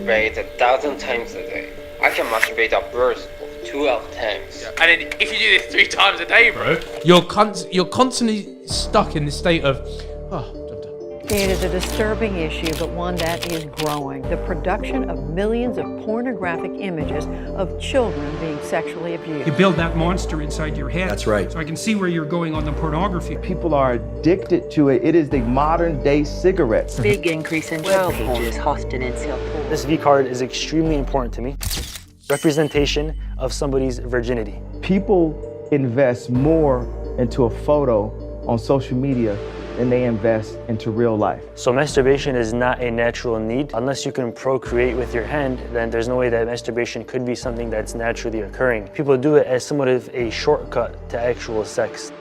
masturbate 1,000 times a day. I can masturbate a burst of 12 times. Yeah. And then if you do this 3 times a day, bro, you're constantly stuck in this state of, oh, It is a disturbing issue, but one that is growing. The production of millions of pornographic images of children being sexually abused. You build that monster inside your head. That's right. So I can see where you're going on the pornography. People are addicted to it. It is the modern day cigarettes. Big increase in web pages hosted in Singapore. This V card is extremely important to me. Representation of somebody's virginity. People invest more into a photo on social media than they invest into real life. So masturbation is not a natural need. Unless you can procreate with your hand, then there's no way that masturbation could be something that's naturally occurring. People do it as somewhat of a shortcut to actual sex.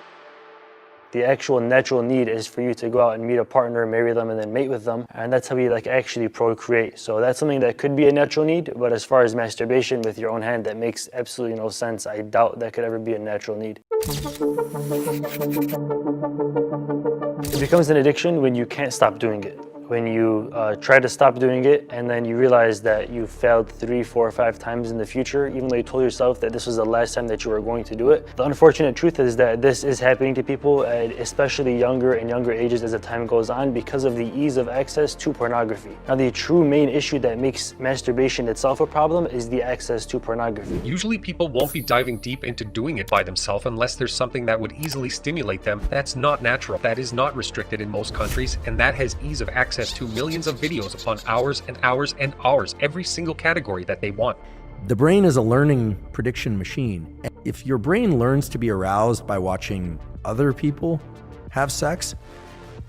The actual natural need is for you to go out and meet a partner, marry them, and then mate with them. And that's how we actually procreate. So that's something that could be a natural need, but as far as masturbation with your own hand, that makes absolutely no sense. I doubt that could ever be a natural need. It becomes an addiction when you can't stop doing it. When you try to stop doing it and then you realize that you failed 3, 4, 5 times in the future, even though you told yourself that this was the last time that you were going to do it. The unfortunate truth is that this is happening to people at especially younger and younger ages as the time goes on because of the ease of access to pornography. Now, the true main issue that makes masturbation itself a problem is the access to pornography. Usually people won't be diving deep into doing it by themselves unless there's something that would easily stimulate them. That's not natural. That is not restricted in most countries, and that has ease of access to millions of videos upon hours and hours and hours, every single category that they want. The brain is a learning prediction machine. If your brain learns to be aroused by watching other people have sex,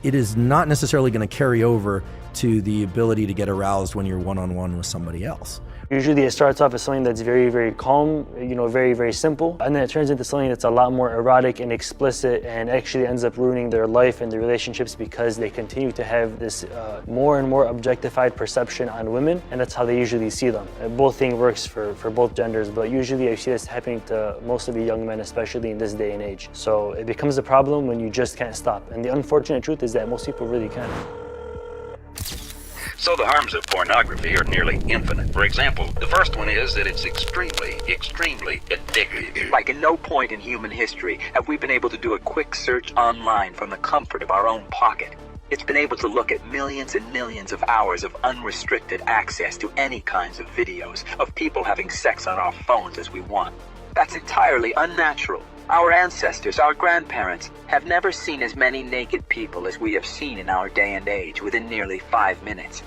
it is not necessarily going to carry over to the ability to get aroused when you're one-on-one with somebody else. Usually it starts off as something that's very, very calm, very, very simple. And then it turns into something that's a lot more erotic and explicit and actually ends up ruining their life and their relationships because they continue to have this more and more objectified perception on women. And that's how they usually see them. Both thing works for both genders, but usually I see this happening to most of the young men, especially in this day and age. So it becomes a problem when you just can't stop. And the unfortunate truth is that most people really can't. So the harms of pornography are nearly infinite. For example, the first one is that it's extremely addictive. Like at no point in human history have we been able to do a quick search online from the comfort of our own pocket. It's been able to look at millions and millions of hours of unrestricted access to any kinds of videos of people having sex on our phones as we want. That's entirely unnatural. Our ancestors, our grandparents, have never seen as many naked people as we have seen in our day and age within nearly 5 minutes.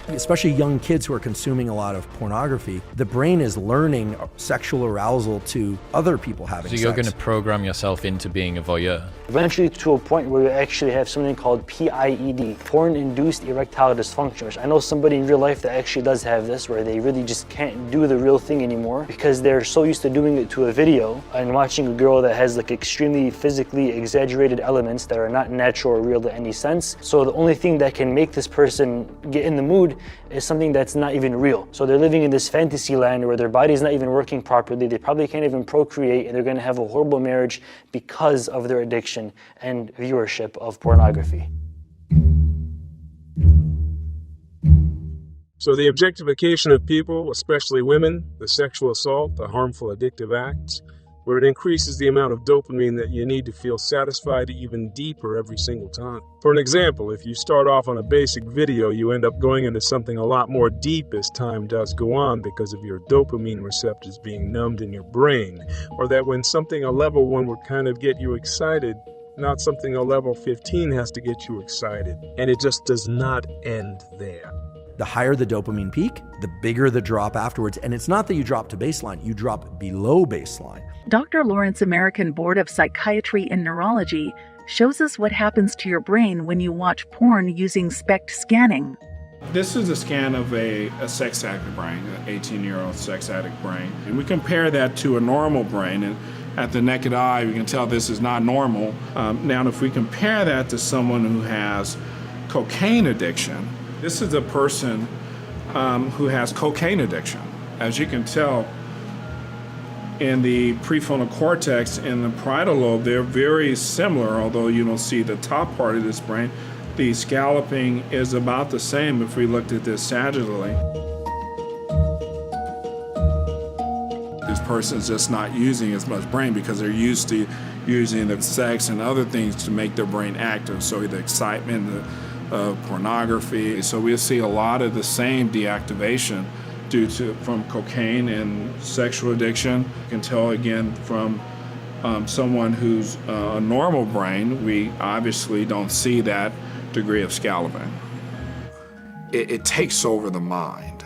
Especially young kids who are consuming a lot of pornography, the brain is learning sexual arousal to other people having sex. So you're going to program yourself into being a voyeur? Eventually to a point where you actually have something called PIED, porn-induced erectile dysfunction, which I know somebody in real life that actually does have this, where they really just can't do the real thing anymore because they're so used to doing it to a video and watching a girl that has extremely physically exaggerated elements that are not natural or real in any sense. So the only thing that can make this person get in the mood is something that's not even real. So they're living in this fantasy land where their body's not even working properly, they probably can't even procreate, and they're going to have a horrible marriage because of their addiction and viewership of pornography. So the objectification of people, especially women, the sexual assault, the harmful addictive acts, where it increases the amount of dopamine that you need to feel satisfied even deeper every single time. For an example, if you start off on a basic video, you end up going into something a lot more deep as time does go on because of your dopamine receptors being numbed in your brain, or that when something a level 1 would kind of get you excited, not something a level 15 has to get you excited, and it just does not end there. The higher the dopamine peak, the bigger the drop afterwards. And it's not that you drop to baseline, you drop below baseline. Dr. Lawrence American Board of Psychiatry and Neurology shows us what happens to your brain when you watch porn using SPECT scanning. This is a scan of a sex addict brain, an 18-year-old sex addict brain. And we compare that to a normal brain. And at the naked eye, we can tell this is not normal. Now, if we compare that to someone who has cocaine addiction, this is a person who has cocaine addiction. As you can tell, in the prefrontal cortex and the parietal lobe, they're very similar, although you don't see the top part of this brain. The scalloping is about the same if we looked at this sagittally. person's just not using as much brain because they're used to using the sex and other things to make their brain active. So the excitement of pornography. So we'll see a lot of the same deactivation from cocaine and sexual addiction. You can tell again from someone who's a normal brain, we obviously don't see that degree of scalloping. It takes over the mind.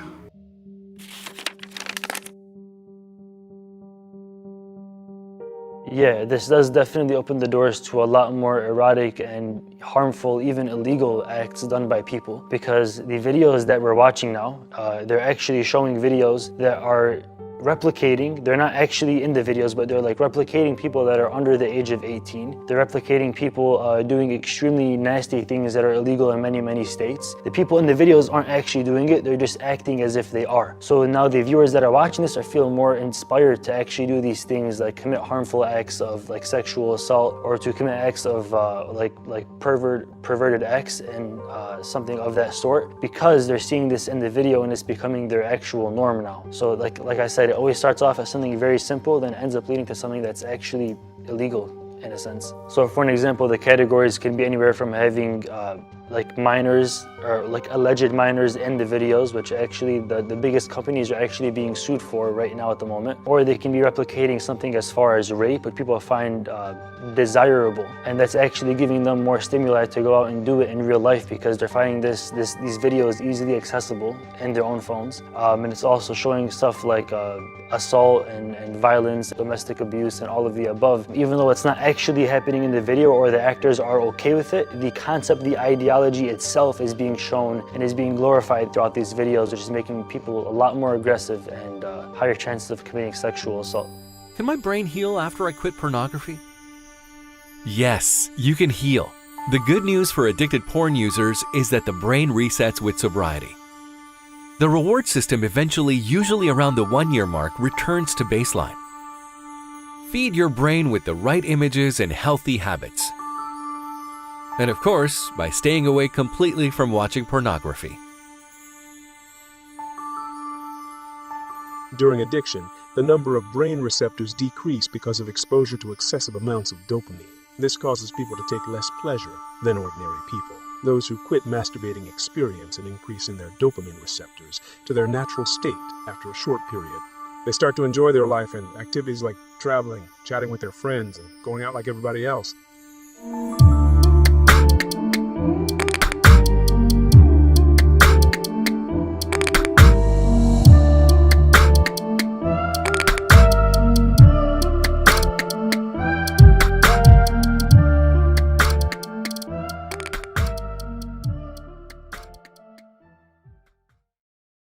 Yeah, this does definitely open the doors to a lot more erotic and harmful, even illegal acts done by people. Because the videos that we're watching now, they're actually showing videos that are replicating, they're not actually in the videos, but they're like replicating people that are under the age of 18. They're replicating people doing extremely nasty things that are illegal in many, many states. The people in the videos aren't actually doing it, they're just acting as if they are. So now the viewers that are watching this are feeling more inspired to actually do these things, like commit harmful acts of like sexual assault, or to commit acts of perverted acts and something of that sort, because they're seeing this in the video and it's becoming their actual norm now. So like I said, it always starts off as something very simple, then ends up leading to something that's actually illegal in a sense. So for an example, the categories can be anywhere from having like minors or like alleged minors in the videos, which actually the biggest companies are actually being sued for right now at the moment. Or they can be replicating something as far as rape, what people find desirable, and that's actually giving them more stimuli to go out and do it in real life because they're finding these videos easily accessible in their own phones. And it's also showing stuff like assault and violence, domestic abuse, and all of the above. Even though it's not actually happening in the video or the actors are okay with it, the concept, the ideology itself is being shown and is being glorified throughout these videos, which is making people a lot more aggressive and higher chances of committing sexual assault. Can my brain heal after I quit pornography? Yes, you can heal. The good news for addicted porn users is that the brain resets with sobriety. The reward system eventually, usually around the 1-year mark, returns to baseline. Feed your brain with the right images and healthy habits. And of course, by staying away completely from watching pornography. During addiction, the number of brain receptors decrease because of exposure to excessive amounts of dopamine. This causes people to take less pleasure than ordinary people. Those who quit masturbating experience an increase in their dopamine receptors to their natural state after a short period. They start to enjoy their life and activities like traveling, chatting with their friends, and going out like everybody else.